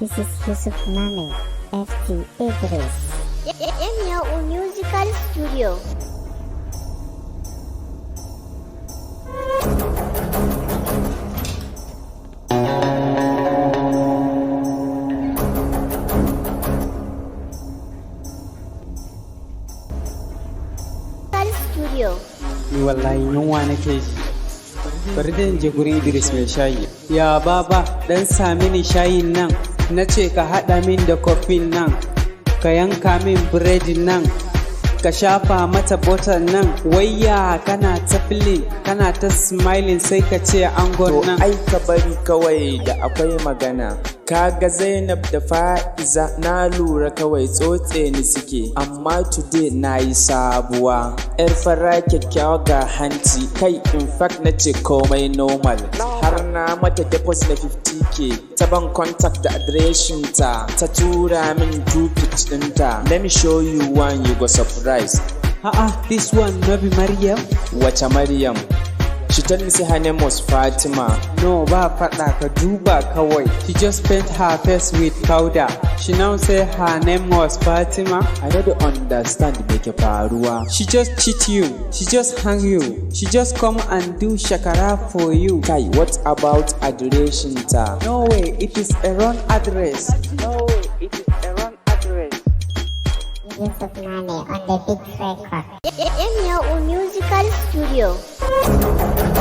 This is Yusuf Mame, FT Idris. Emia Musical Studio. Studio. Ni wallahi yunwa nake ji. Bari da je gurin Idris mai shayi. Ya baba, dan sami ni shayin nan. Na ce ka haɗa min da kofin nan. Ka yanka min biredin nan. Ka shafa mata butter nan. Wayya kana ta filin, kana ta smiling sai ka ce angon nan. To ai ka bari kawai da akwai magana. Kaga Zainab da Fa'iza na lura kawai tsotse ni suke, amma today na yi sabuwa. Yar fara kyakkyawa ga hanci, kai in fact na ce komai normal. Har na mata deposit na 50k, ta ban contact da adireshin ta tura min 2 ɗinta. Let me show you one you go surprise. This one no be Maryam? Wace Maryam? She told me say her name was Fatima. No, ba faɗa ka duba kawai. She just paint her face with powder. She now say her name was Fatima. I don't understand me ke faruwa. She just cheat you. She just hang you. She just come and do shakara for you. Kai, what about adireshin ta? No way, it is a wrong address. No way, it is a wrong address. Yusuf Mame on the big record. Emia Musical Studio.